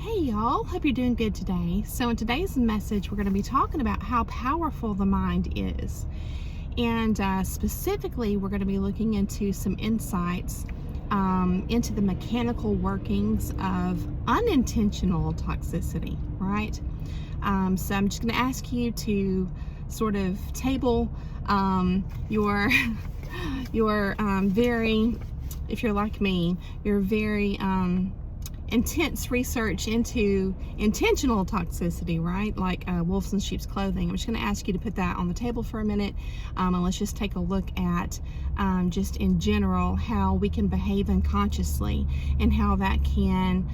Hey y'all, hope you're doing good today. So in today's message, we're going to be talking about how powerful the mind is. And specifically, we're going to be looking into some insights into the mechanical workings of unintentional toxicity, right? So I'm just going to ask you to sort of table your very, if you're like me, your very intense research into intentional toxicity, right? Like wolves in sheep's clothing. I'm just going to ask you to put that on the table for a minute, and let's just take a look at just in general how we can behave unconsciously and how that can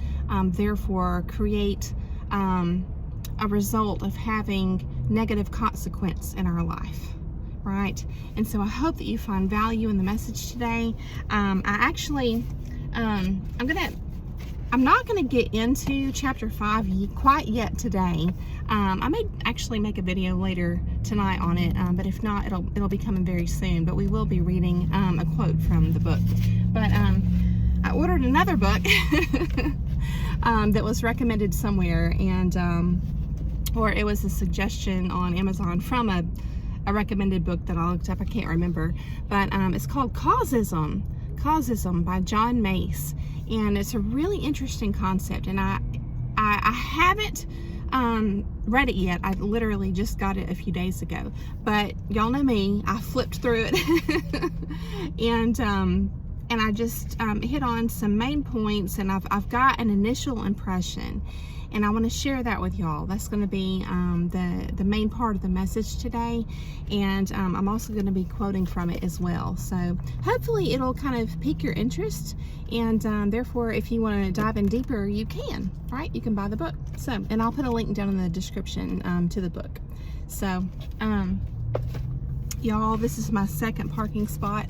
therefore create a result of having negative consequence in our life. Right? And so I hope that you find value in the message today. I'm not going to get into chapter 5 quite yet today. I may actually make a video later tonight on it, but if not, it'll be coming very soon. But we will be reading a quote from the book. But I ordered another book that was recommended somewhere, and or it was a suggestion on Amazon from a recommended book that I looked up. I can't remember, but it's called Causism by John Mace, and it's a really interesting concept, and I haven't read it yet. I literally just got it a few days ago, but y'all know me, I flipped through it and I just hit on some main points, and I've got an initial impression, and I want to share that with y'all. That's going to be the main part of the message today, and I'm also going to be quoting from it as well. So hopefully it'll kind of pique your interest, and therefore if you want to dive in deeper, you can, right? You can buy the book. So, and I'll put a link down in the description to the book. So y'all, this is my second parking spot.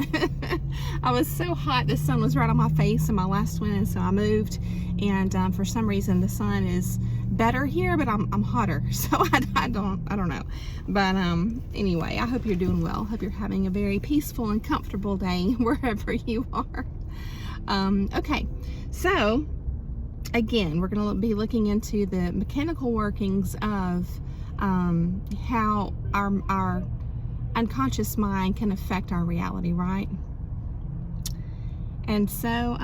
I was so hot, the sun was right on my face in my last one, and so I moved, and for some reason the sun is better here, but I'm hotter, so I don't know. But anyway, I hope you're doing well. Hope you're having a very peaceful and comfortable day wherever you are. Okay, so again, we're going to be looking into the mechanical workings of how our unconscious mind can affect our reality, right? And so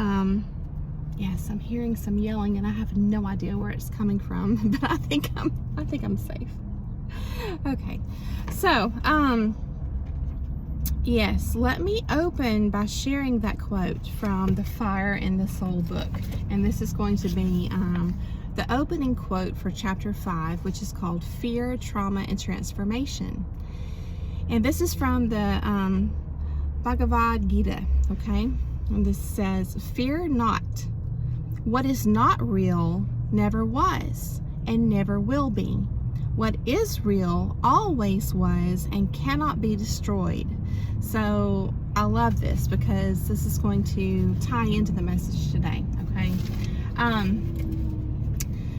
yes, I'm hearing some yelling, and I have no idea where it's coming from, but I think I'm safe. Okay, so yes, let me open by sharing that quote from The Fire in the Soul book, and this is going to be the opening quote for chapter 5, which is called Fear, Trauma, and Transformation. And this is from the Bhagavad Gita, okay? And this says, "Fear not. What is not real never was and never will be. What is real always was and cannot be destroyed." So I love this because this is going to tie into the message today, okay?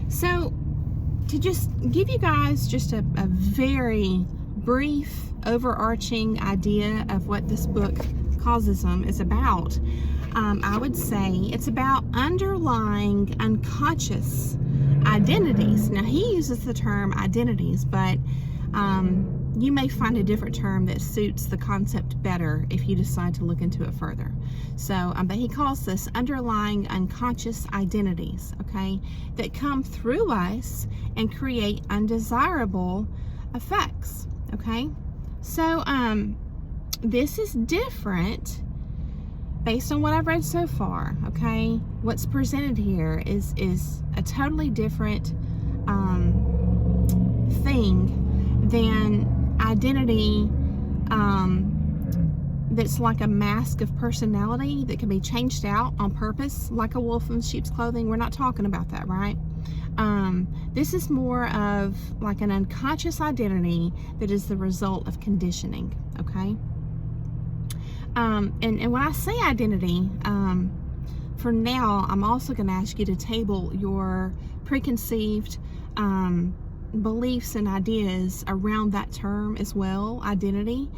So to just give you guys just a very brief overarching idea of what this book Causism is about, I would say it's about underlying unconscious identities. Now he uses the term identities, but you may find a different term that suits the concept better if you decide to look into it further. So but he calls this underlying unconscious identities, okay, that come through us and create undesirable effects, okay? So this is different based on what I've read so far, okay? What's presented here is a totally different thing than identity that's like a mask of personality that can be changed out on purpose, like a wolf in sheep's clothing. We're not talking about that, right? This is more of like an unconscious identity that is the result of conditioning, okay? And when I say identity, for now, I'm also going to ask you to table your preconceived beliefs and ideas around that term as well, identity,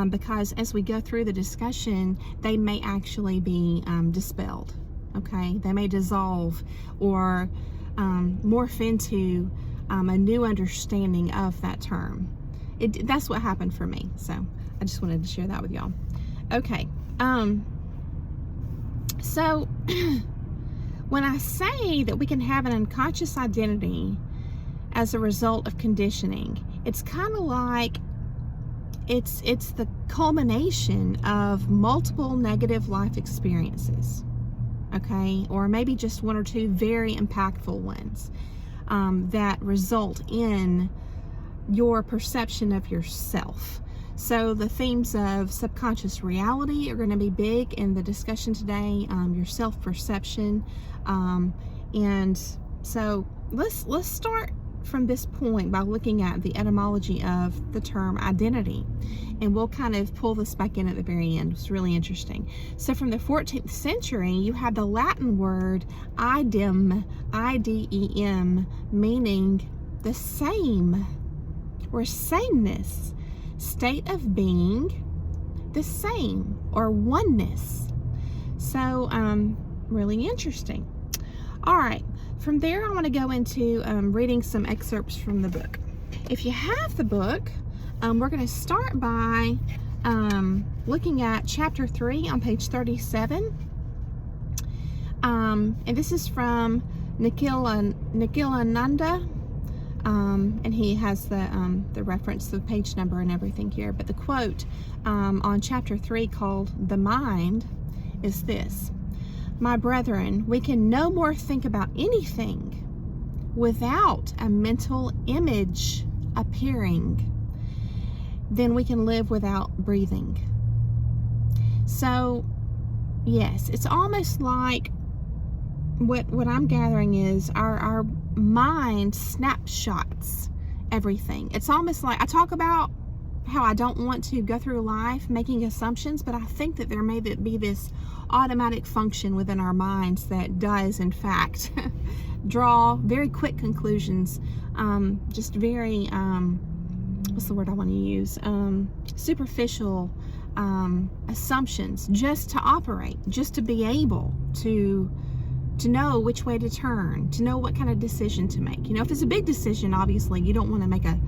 because as we go through the discussion, they may actually be dispelled, okay? They may dissolve, or morph into a new understanding of that term. That's what happened for me. So I just wanted to share that with y'all. Okay. So when I say that we can have an unconscious identity as a result of conditioning, it's kind of like it's the culmination of multiple negative life experiences, okay, or maybe just one or two very impactful ones that result in your perception of yourself. So the themes of subconscious reality are going to be big in the discussion today, your self-perception, and so let's start from this point by looking at the etymology of the term identity, and we'll kind of pull this back in at the very end. It's really interesting. So from the 14th century, you have the Latin word idem, I-D-E-M, meaning the same or sameness, state of being the same or oneness. So really interesting. All right, from there I want to go into reading some excerpts from the book. If you have the book, we're going to start by looking at chapter 3 on page 37. And this is from Nikhilananda. And he has the reference, the page number and everything here. But the quote on chapter 3 called The Mind is this: "My brethren, we can no more think about anything without a mental image appearing than we can live without breathing." So, yes, it's almost like what I'm gathering is our mind snapshots everything. It's almost like I talk about how I don't want to go through life making assumptions, but I think that there may be this automatic function within our minds that does, in fact, draw very quick conclusions, just very, what's the word I want to use? Superficial assumptions, just to operate, just to be able to know which way to turn, to know what kind of decision to make. You know, if it's a big decision, obviously you don't want to make a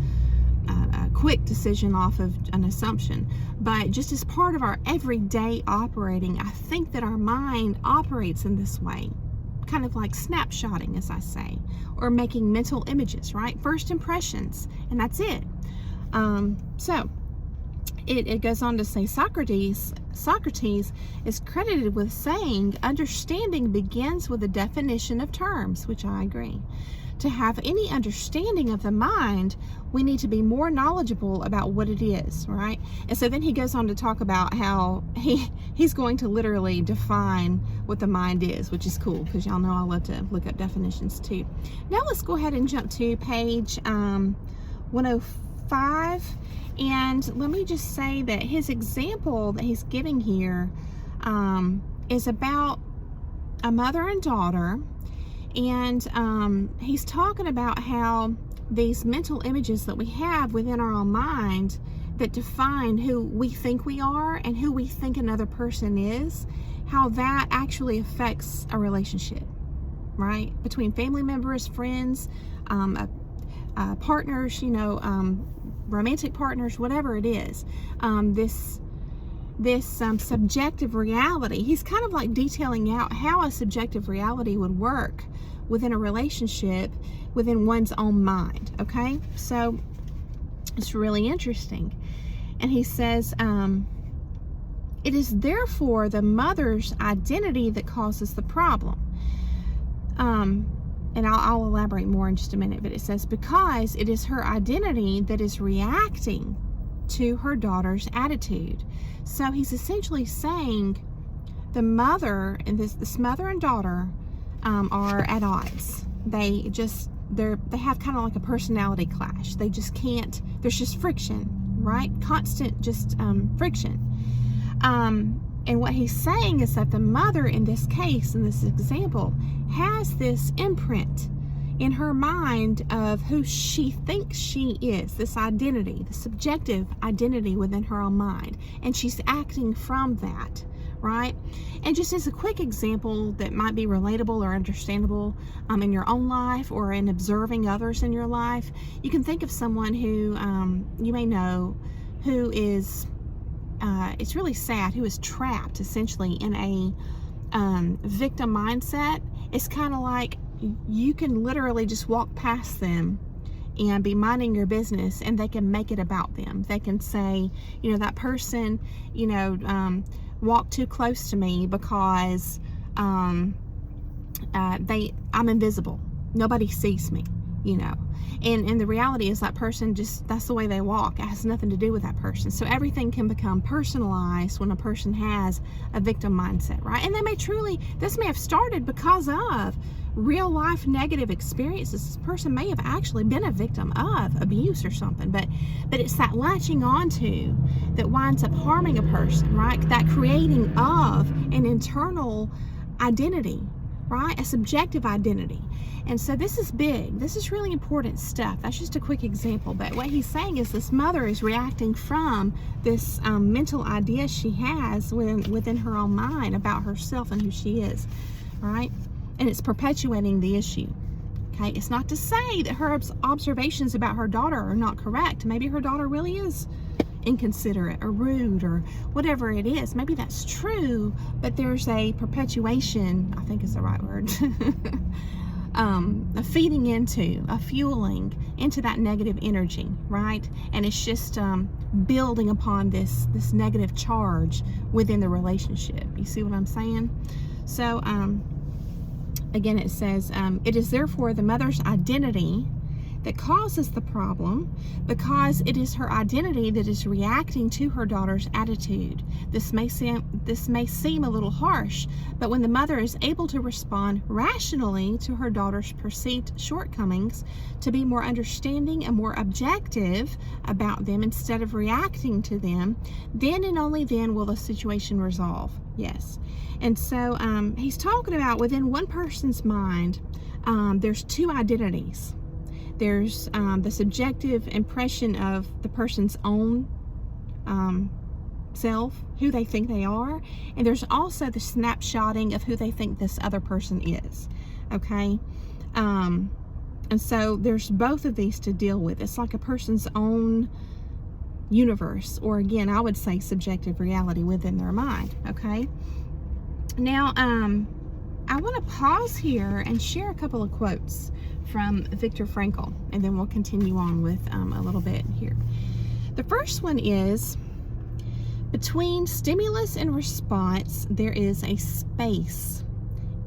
quick decision off of an assumption, but just as part of our everyday operating, I think that our mind operates in this way, kind of like snapshotting, as I say, or making mental images, right? First impressions, and that's it. So it goes on to say Socrates is credited with saying, "Understanding begins with a definition of terms," which I agree. To have any understanding of the mind, we need to be more knowledgeable about what it is, right? And so then he goes on to talk about how he's going to literally define what the mind is, which is cool, because y'all know I love to look up definitions too. Now let's go ahead and jump to page 105. And let me just say that his example that he's giving here is about a mother and daughter. And he's talking about how these mental images that we have within our own mind that define who we think we are and who we think another person is, how that actually affects a relationship, right? Between family members, friends, partners, you know, romantic partners, whatever it is. This subjective reality, he's kind of like detailing out how a subjective reality would work within a relationship within one's own mind. Okay, so it's really interesting. And he says, it is therefore the mother's identity that causes the problem. And I'll elaborate more in just a minute, but it says, because it is her identity that is reacting to her daughter's attitude. So he's essentially saying the mother and this mother and daughter are at odds. They have kind of like a personality clash. They just can't, there's just friction, right? Constant just friction. And what he's saying is that the mother in this case, in this example, has this imprint in her mind of who she thinks she is, this identity, the subjective identity within her own mind. And she's acting from that, right? And just as a quick example that might be relatable or understandable in your own life or in observing others in your life, you can think of someone who you may know who is, it's really sad, who is trapped essentially in a victim mindset. It's kind of like you can literally just walk past them and be minding your business and they can make it about them. They can say, you know, that person, you know, walked too close to me because I'm invisible. Nobody sees me, you know. And the reality is that person just, that's the way they walk. It has nothing to do with that person. So everything can become personalized when a person has a victim mindset, right? And they may truly, this may have started because of real life negative experiences. This person may have actually been a victim of abuse or something, but it's that latching onto that winds up harming a person, right? That creating of an internal identity, right? A subjective identity. And so this is big. This is really important stuff. That's just a quick example. But what he's saying is this mother is reacting from this mental idea she has within her own mind about herself and who she is, right? And it's perpetuating the issue. Okay, it's not to say that her observations about her daughter are not correct. Maybe her daughter really is inconsiderate or rude or whatever it is. Maybe that's true, but there's a perpetuation, I think is the right word, a feeding into, a fueling into that negative energy, right? And it's just building upon this negative charge within the relationship. You see what I'm saying? So, again, it says, it is therefore the mother's identity that causes the problem, because it is her identity that is reacting to her daughter's attitude. This may seem a little harsh, but when the mother is able to respond rationally to her daughter's perceived shortcomings, to be more understanding and more objective about them instead of reacting to them, then and only then will the situation resolve. Yes. And so he's talking about within one person's mind, there's two identities. There's the subjective impression of the person's own self, who they think they are, and there's also the snapshotting of who they think this other person is. Okay? And so there's both of these to deal with. It's like a person's own universe, or again, I would say subjective reality within their mind. Okay? Now, I want to pause here and share a couple of quotes from Viktor Frankl, and then we'll continue on with a little bit here. The first one is, between stimulus and response, there is a space.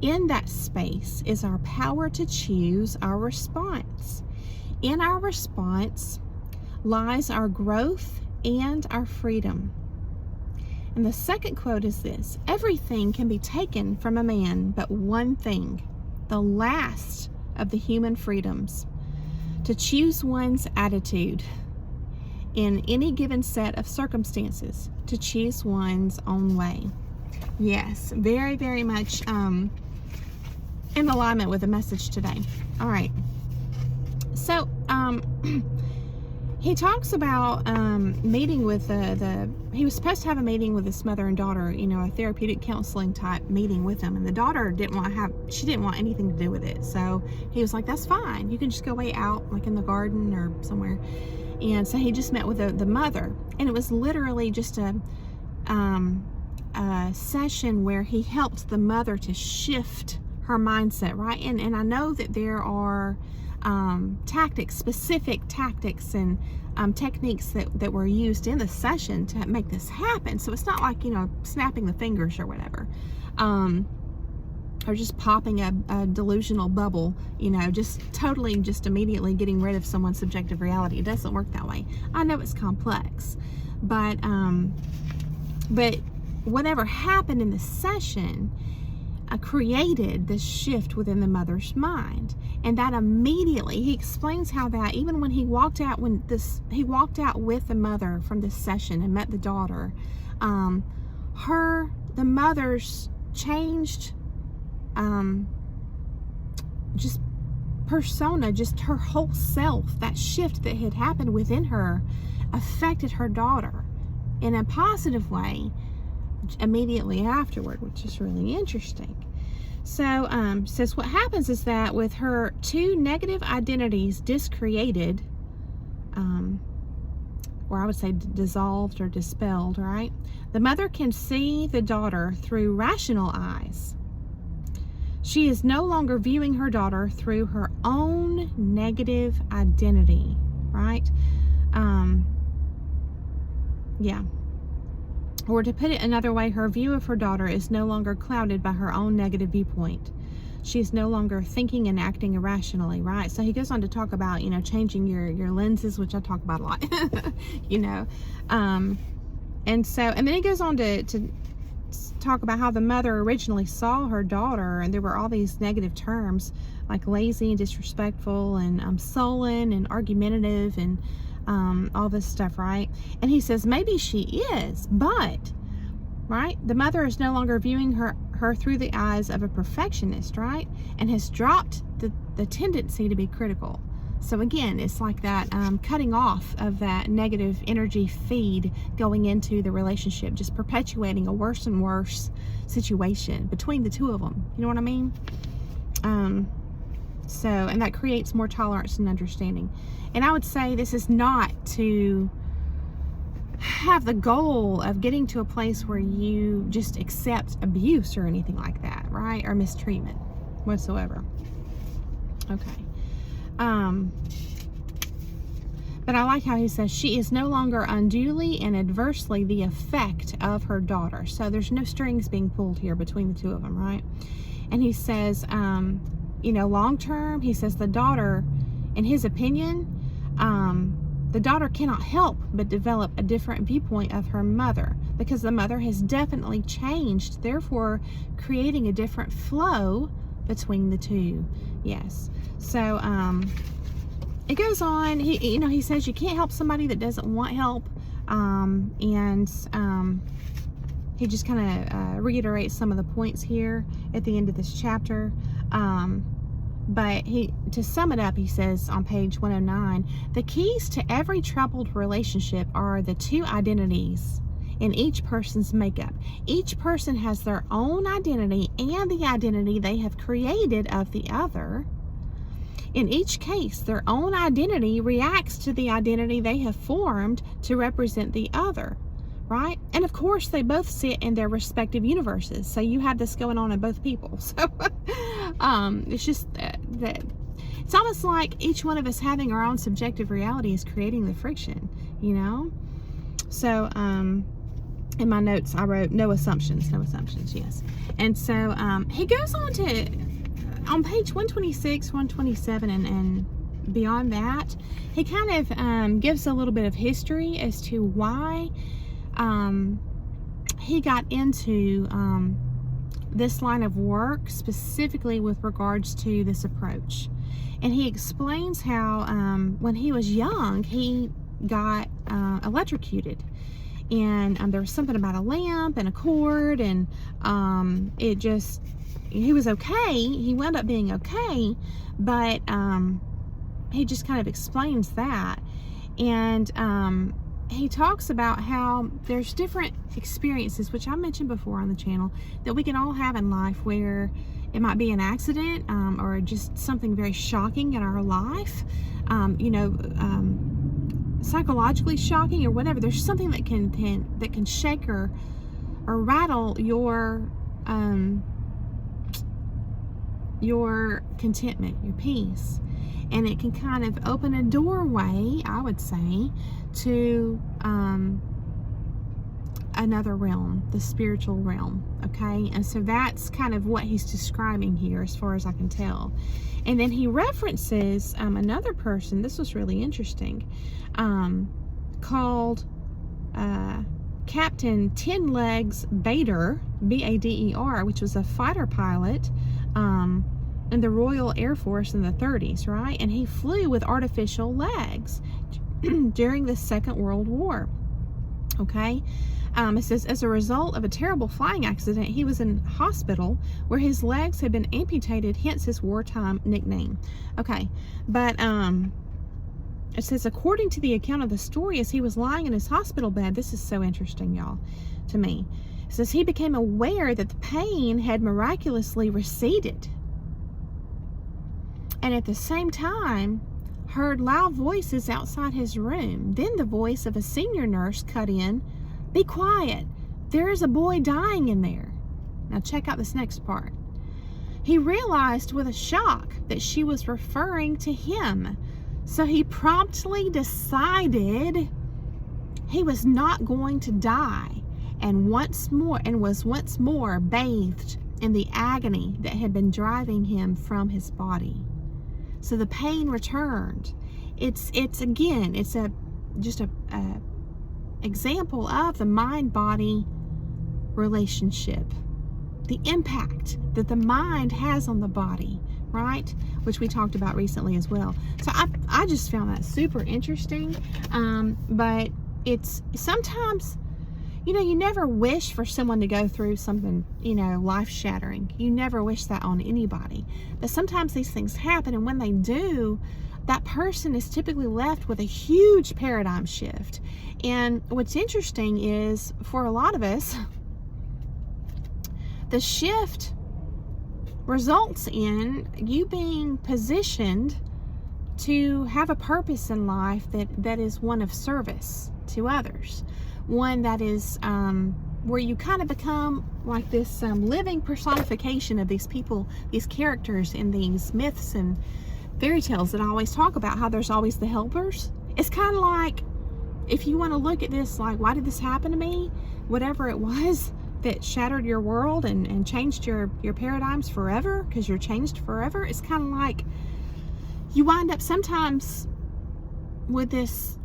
In that space is our power to choose our response. In our response lies our growth and our freedom. And the second quote is this: everything can be taken from a man but one thing, the last of the human freedoms, to choose one's attitude in any given set of circumstances, to choose one's own way. Yes, very, very much in alignment with the message today. All right. So, he talks about meeting with he was supposed to have a meeting with his mother and daughter, you know, a therapeutic counseling type meeting with them, and the daughter didn't want anything to do with it. So he was like, that's fine, you can just go way out, like in the garden or somewhere. And so he just met with the mother, and it was literally just a session where he helped the mother to shift her mindset, right? And I know that there are specific tactics and techniques that were used in the session to make this happen. So it's not like, you know, snapping the fingers or whatever, or just popping a delusional bubble, you know, just immediately getting rid of someone's subjective reality. It doesn't work that way. I know it's complex, but whatever happened in the session created this shift within the mother's mind. And that immediately, he explains how that even when he walked out with the mother from this session and met the daughter, the mother's changed just persona, just her whole self, that shift that had happened within her affected her daughter in a positive way, immediately afterward, which is really interesting. So, says what happens is that with her two negative identities discreated, or I would say dissolved or dispelled, right? The mother can see the daughter through rational eyes. She is no longer viewing her daughter through her own negative identity, right? Yeah. Or to put it another way, her view of her daughter is no longer clouded by her own negative viewpoint. She is no longer thinking and acting irrationally, right? So he goes on to talk about, changing your lenses, which I talk about a lot, and then he goes on to talk about how the mother originally saw her daughter, and there were all these negative terms like lazy and disrespectful and sullen and argumentative and all this stuff, right? And he says maybe she is, but right, the mother is no longer viewing her through the eyes of a perfectionist, right, and has dropped the tendency to be critical. So again, it's like that cutting off of that negative energy feed going into the relationship, just perpetuating a worse and worse situation between the two of them. You know what I mean? And that creates more tolerance and understanding. And I would say this is not to have the goal of getting to a place where you just accept abuse or anything like that, right? Or mistreatment whatsoever. Okay. But I like how he says she is no longer unduly and adversely the effect of her daughter. So there's no strings being pulled here between the two of them, right? And he says, long term, he says the daughter, in his opinion, the daughter cannot help but develop a different viewpoint of her mother because the mother has definitely changed, therefore creating a different flow between the two. Yes. So, it goes on. He says you can't help somebody that doesn't want help. He just kind of reiterates some of the points here at the end of this chapter. But to sum it up, he says on page 109, the keys to every troubled relationship are the two identities in each person's makeup. Each person has their own identity and the identity they have created of the other. In each case, their own identity reacts to the identity they have formed to represent the other, right? And of course, they both sit in their respective universes. So you have this going on in both people. So it's just that it's almost like each one of us having our own subjective reality is creating the friction, So in my notes, I wrote no assumptions, yes. And so he goes on to, on page 126, 127, and beyond that, he kind of gives a little bit of history as to why he got into this line of work, specifically with regards to this approach. And he explains how when he was young, he got electrocuted. And there was something about a lamp and a cord, and he was okay. He wound up being okay, but he just kind of explains that. And he talks about how there's different experiences, which I mentioned before on the channel, that we can all have in life, where it might be an accident or just something very shocking in our life, psychologically shocking or whatever. There's something that can shake or rattle your contentment, your peace, and it can kind of open a doorway, I would say, to another realm, the spiritual realm. Okay, and so that's kind of what he's describing here, as far as I can tell. And then he references another person. This was really interesting, called Captain Ten Legs Bader, Bader, which was a fighter pilot in the Royal Air Force in the 30s, right? And he flew with artificial legs during the Second World War. Okay, it says, as a result of a terrible flying accident, he was in hospital where his legs had been amputated, hence his wartime nickname. Okay, but it says, according to the account of the story, as he was lying in his hospital bed, this is so interesting, y'all, to me. It says he became aware that the pain had miraculously receded, and at the same time heard loud voices outside his room. Then the voice of a senior nurse cut in, "Be quiet. There is a boy dying in there." Now check out this next part. He realized with a shock that she was referring to him, so he promptly decided he was not going to die, and was once more bathed in the agony that had been driving him from his body. So the pain returned. It's just a example of the mind-body relationship, the impact that the mind has on the body, right? Which we talked about recently as well. So I just found that super interesting. But it's sometimes, you never wish for someone to go through something, life-shattering. You never wish that on anybody. But sometimes these things happen, and when they do, that person is typically left with a huge paradigm shift. And what's interesting is, for a lot of us, the shift results in you being positioned to have a purpose in life that is one of service to others. One that is where you kind of become like this living personification of these people, these characters in these myths and fairy tales that I always talk about, how there's always the helpers. It's kind of like, if you want to look at this like, why did this happen to me? Whatever it was that shattered your world and changed your paradigms forever, because you're changed forever. It's kind of like you wind up sometimes with this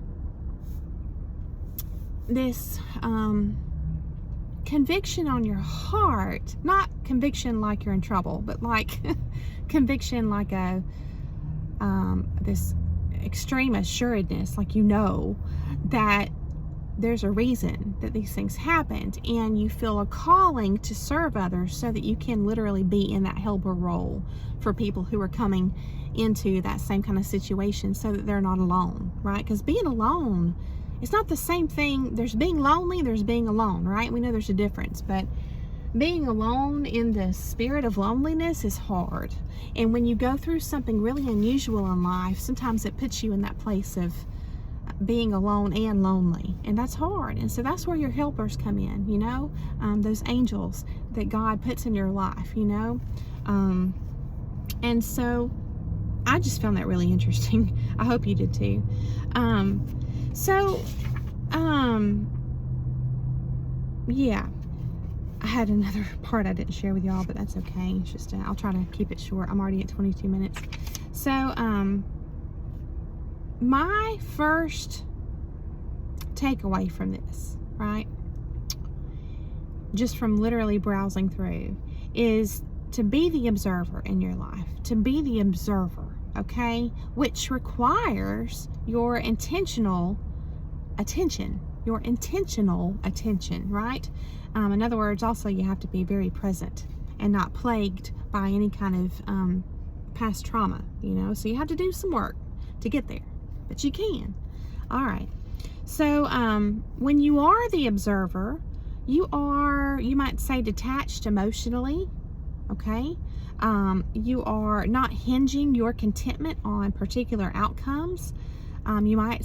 conviction on your heart, not conviction like you're in trouble, but like conviction like a this extreme assuredness, like that there's a reason that these things happened, and you feel a calling to serve others so that you can literally be in that helper role for people who are coming into that same kind of situation, so that they're not alone, right? Because being alone, it's not the same thing. There's being lonely, there's being alone, right? We know there's a difference, but being alone in the spirit of loneliness is hard. And when you go through something really unusual in life, sometimes it puts you in that place of being alone and lonely, and that's hard. And so that's where your helpers come in, those angels that God puts in your life, and so I just found that really interesting. I hope you did too. Yeah, I had another part I didn't share with y'all, but that's okay. It's just I'll try to keep it short. I'm already at 22 minutes. So my first takeaway from this, right, just from literally browsing through, is to be the observer in your life, to be the observer, okay, which requires your intentional attention, right? In other words, also you have to be very present and not plagued by any kind of past trauma, so you have to do some work to get there. But you can. All right. So when you are the observer, you might say, detached emotionally. Okay. You are not hinging your contentment on particular outcomes. You might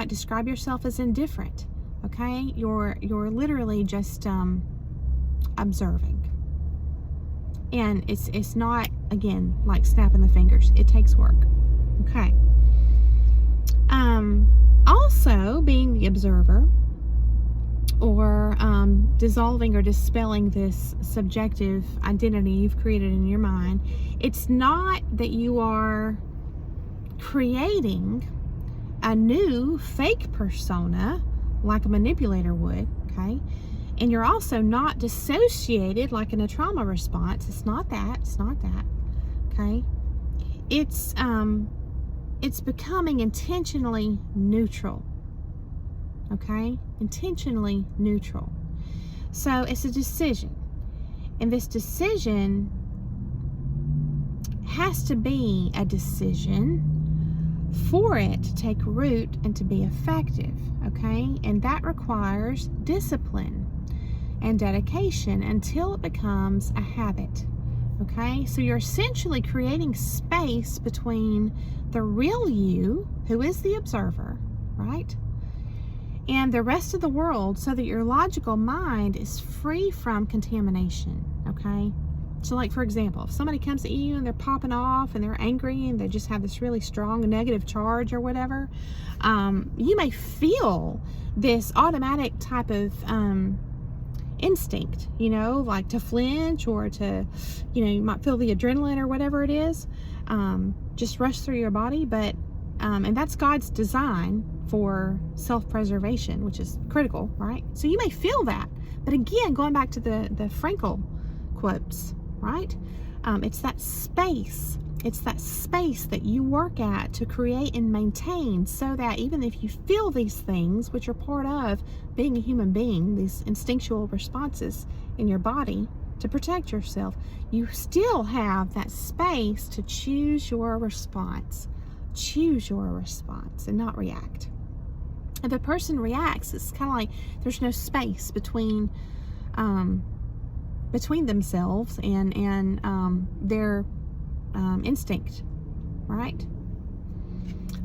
describe yourself as indifferent. Okay. You're literally just observing. And it's not, again, like snapping the fingers. It takes work. Okay. Also, being the observer, or dissolving or dispelling this subjective identity you've created in your mind, it's not that you are creating a new fake persona like a manipulator would, okay? And you're also not dissociated like in a trauma response. It's not that, okay? It's becoming intentionally neutral, okay? Intentionally neutral. So it's a decision, and this decision has to be a decision for it to take root and to be effective, okay? And that requires discipline. and dedication until it becomes a habit. Okay, so you're essentially creating space between the real you, who is the observer, right, and the rest of the world, so that your logical mind is free from contamination. Okay, so like, for example, if somebody comes at you and they're popping off and they're angry and they just have this really strong negative charge or whatever, you may feel this automatic type of instinct, like to flinch, or to, you might feel the adrenaline or whatever it is, just rush through your body. But and that's God's design for self-preservation, which is critical, right? So you may feel that, but again, going back to the Frankel quotes, right? It's that space that you work at to create and maintain, so that even if you feel these things, which are part of being a human being, these instinctual responses in your body to protect yourself, you still have that space to choose your response. Choose your response and not react. If a person reacts, it's kind of like there's no space between themselves and their instinct, right?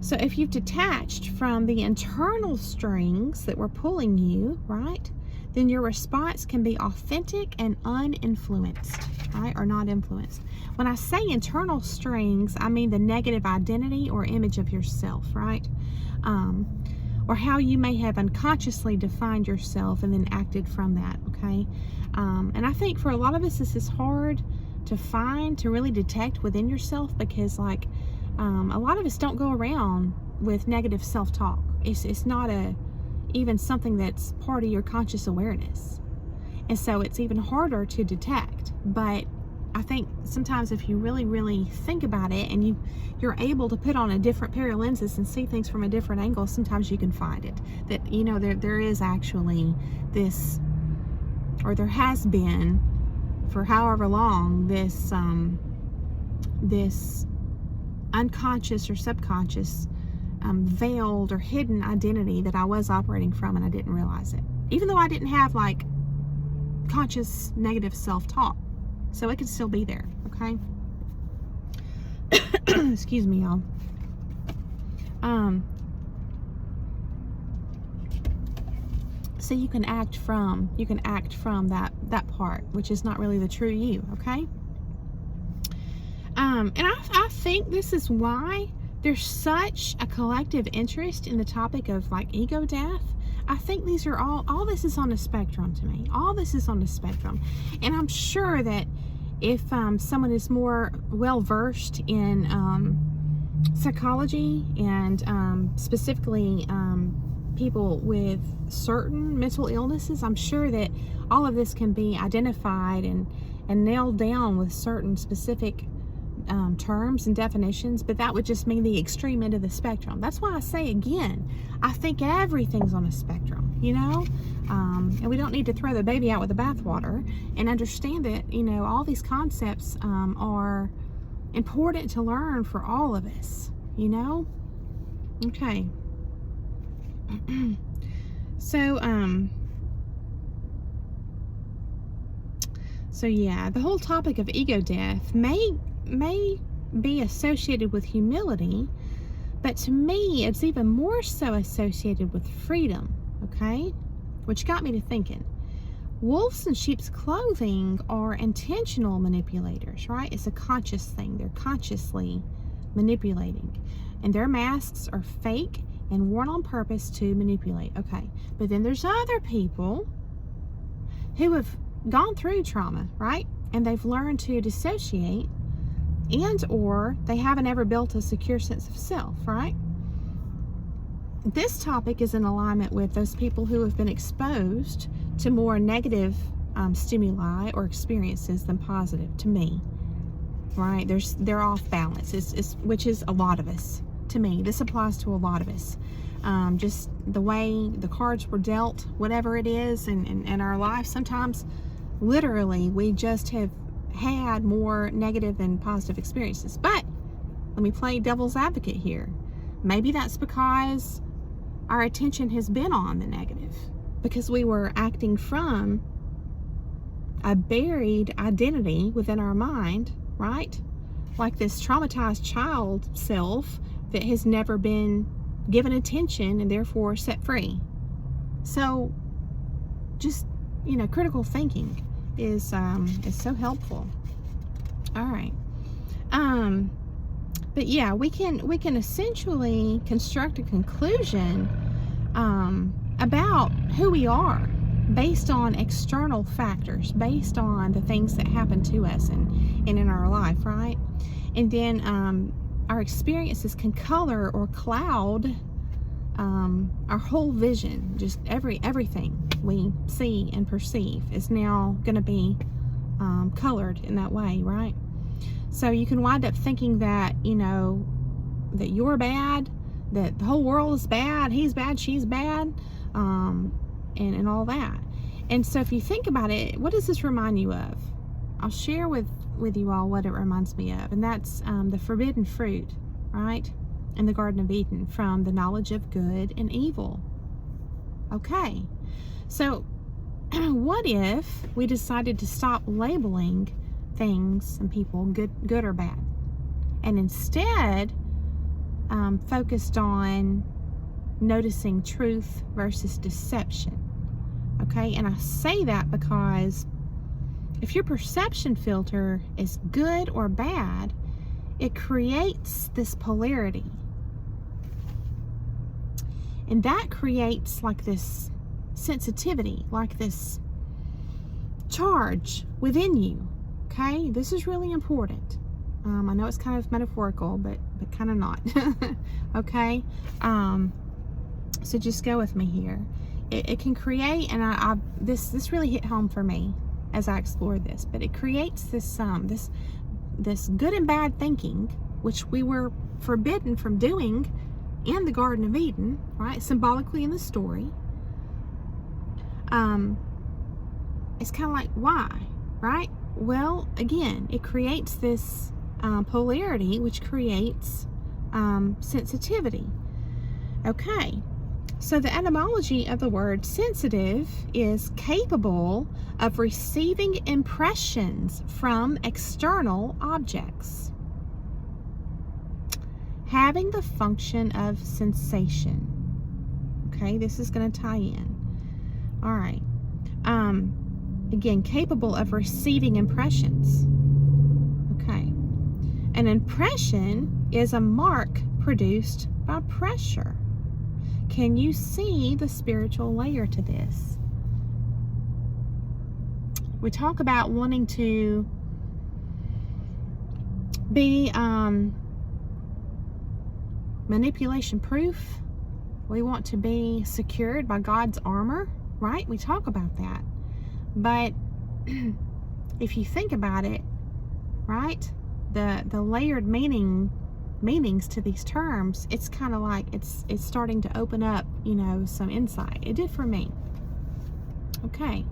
So if you've detached from the internal strings that were pulling you, right, then your response can be authentic and uninfluenced, right, or not influenced. When I say internal strings, I mean the negative identity or image of yourself, right? Or how you may have unconsciously defined yourself and then acted from that, okay? And I think for a lot of us, this is hard to find, to really detect within yourself, because like a lot of us don't go around with negative self-talk. It's not even something that's part of your conscious awareness, and so it's even harder to detect. But I think sometimes if you really think about it, and you're able to put on a different pair of lenses and see things from a different angle, sometimes you can find it, that there is actually this, or there has been for however long, this unconscious or subconscious veiled or hidden identity that I was operating from, and I didn't realize it, even though I didn't have like conscious negative self-talk. So it could still be there, okay? Excuse me, y'all. So you can act from that part, which is not really the true you, okay? And I think this is why there's such a collective interest in the topic of like ego death. I think these are all this is on the spectrum to me. All this is on the spectrum. And I'm sure that if someone is more well versed in psychology and specifically people with certain mental illnesses, I'm sure that all of this can be identified and nailed down with certain specific terms and definitions, but that would just mean the extreme end of the spectrum. That's why I say again, I think everything's on a spectrum, and we don't need to throw the baby out with the bathwater, and understand that, all these concepts are important to learn for all of us, Okay. So yeah, the whole topic of ego death may be associated with humility, but to me it's even more so associated with freedom, okay? Which got me to thinking, wolves in sheep's clothing are intentional manipulators, right? It's a conscious thing. They're consciously manipulating, and their masks are fake and worn on purpose to manipulate, okay? But then there's other people who have gone through trauma, right? And they've learned to dissociate, and or they haven't ever built a secure sense of self, right? This topic is in alignment with those people who have been exposed to more negative stimuli or experiences than positive, to me, right? They're off balance, which is a lot of us. To me, this applies to a lot of us. Just the way the cards were dealt, whatever it is in our life, sometimes literally we just have had more negative than positive experiences. But let me play devil's advocate here. Maybe that's because our attention has been on the negative, because we were acting from a buried identity within our mind, right? Like this traumatized child self that has never been given attention and therefore set free. So just, critical thinking is so helpful. All right. But yeah, we can essentially construct a conclusion about who we are based on external factors, based on the things that happen to us and in our life, right? And then our experiences can color or cloud our whole vision. Just everything we see and perceive is now going to be colored in that way, right? So you can wind up thinking that, that you're bad, that the whole world is bad, he's bad, she's bad, and all that. And so if you think about it, what does this remind you of? I'll share with you all what it reminds me of, and that's the forbidden fruit, right, in the Garden of Eden, from the knowledge of good and evil. Okay, so what if we decided to stop labeling things and people good or bad, and instead focused on noticing truth versus deception? Okay, and I say that because if your perception filter is good or bad, it creates this polarity, and that creates like this sensitivity, like this charge within you. Okay, this is really important. I know it's kind of metaphorical, but kind of not. Okay, so just go with me here. It can create, and this really hit home for me as I explored this. But it creates this this good and bad thinking, which we were forbidden from doing in the Garden of Eden, right? Symbolically in the story. It's kind of like, why, right? Well, again, it creates this polarity, which creates sensitivity. Okay, so the etymology of the word sensitive is capable of receiving impressions from external objects, having the function of sensation. Okay, this is going to tie in. All right. Again, capable of receiving impressions. Okay. An impression is a mark produced by pressure. Can you see the spiritual layer to this? We talk about wanting to be manipulation proof. We want to be secured by God's armor, right? We talk about that. But if you think about it, right, the layered meanings to these terms, it's kind of like it's starting to open up, some insight. It did for me. Okay,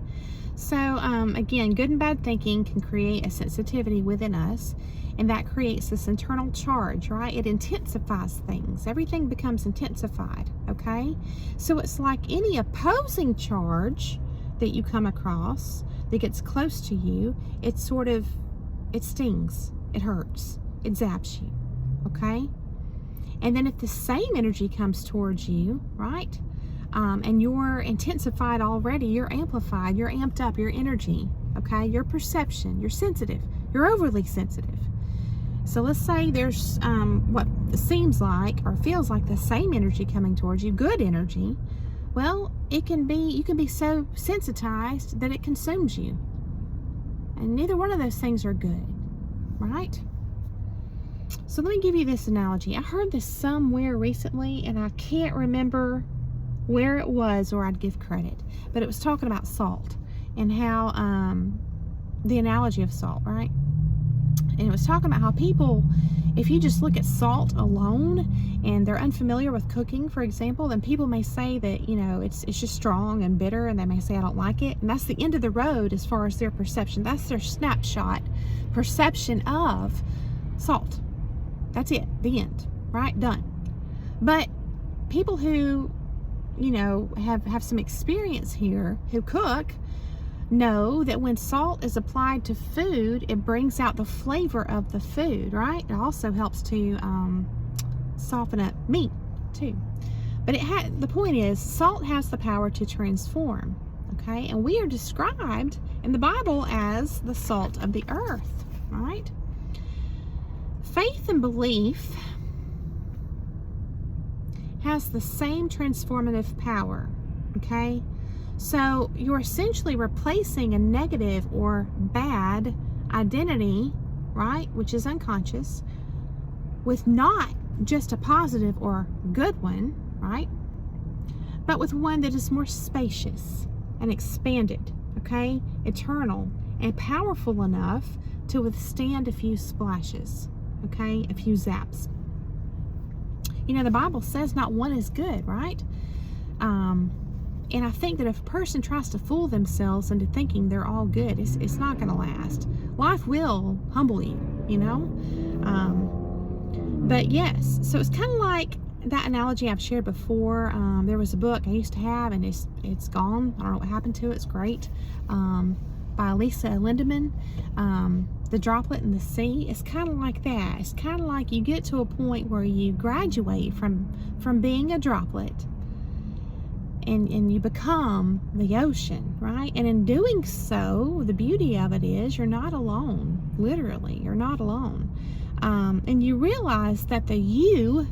so again, good and bad thinking can create a sensitivity within us, and that creates this internal charge, right? It intensifies things. Everything becomes intensified. Okay, so it's like any opposing charge that you come across that gets close to you, it stings, it hurts, it zaps you. Okay, and then if the same energy comes towards you, right, and you're intensified already, you're amplified, you're amped up, your energy, okay, your perception, you're sensitive, you're overly sensitive. So let's say there's what seems like or feels like the same energy coming towards you, good energy. Well, you can be so sensitized that it consumes you, and neither one of those things are good, right? So let me give you this analogy. I heard this somewhere recently, and I can't remember where it was or I'd give credit, but it was talking about salt and how the analogy of salt, right? And it was talking about how people, if you just look at salt alone and they're unfamiliar with cooking, for example, then people may say that, it's just strong and bitter, and they may say, I don't like it. And that's the end of the road as far as their perception. That's their snapshot perception of salt. That's it, the end, right? Done. But people who, have some experience here, who cook, know that when salt is applied to food, it brings out the flavor of the food, right? It also helps to soften up meat too. But the point is, salt has the power to transform, okay? And we are described in the Bible as the salt of the earth, right? Faith and belief has the same transformative power, okay? So you're essentially replacing a negative or bad identity, right, which is unconscious, with not just a positive or good one, right, but with one that is more spacious and expanded, okay, eternal and powerful enough to withstand a few splashes, okay, a few zaps. You know, the Bible says not one is good, right? And I think that if a person tries to fool themselves into thinking they're all good, it's not going to last. Life will humble you, you know? But yes, so it's kind of like that analogy I've shared before. There was a book I used to have, and it's gone. I don't know what happened to it. It's great. By Lisa Lindemann. The Droplet in the Sea. It's kind of like that. It's kind of like you get to a point where you graduate from being a droplet, and you become the ocean, right? And in doing so, the beauty of it is you're not alone. Literally, you're not alone. And you realize that the you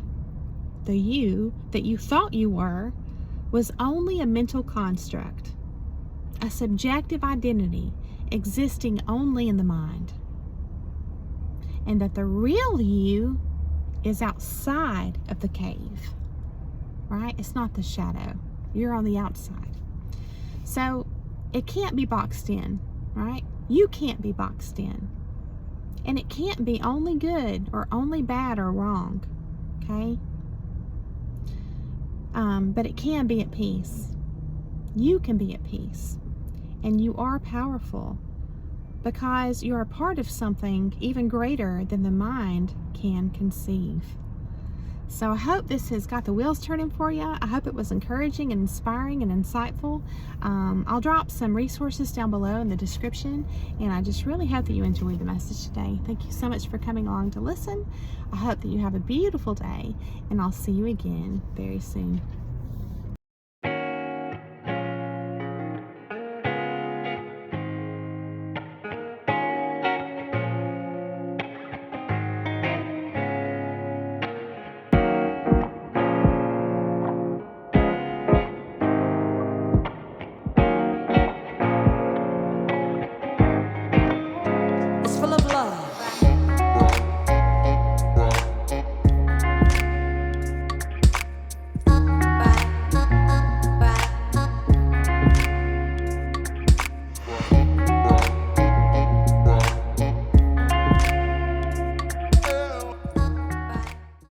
that you thought you were was only a mental construct, a subjective identity existing only in the mind. And that the real you is outside of the cave, right? It's not the shadow. You're on the outside. So it can't be boxed in, right? You can't be boxed in. And it can't be only good or only bad or wrong, okay? But it can be at peace. You can be at peace. And you are powerful because you're a part of something even greater than the mind can conceive. So I hope this has got the wheels turning for you. I hope it was encouraging and inspiring and insightful. I'll drop some resources down below in the description, and I just really hope that you enjoyed the message today. Thank you so much for coming along to listen. I hope that you have a beautiful day, and I'll see you again very soon.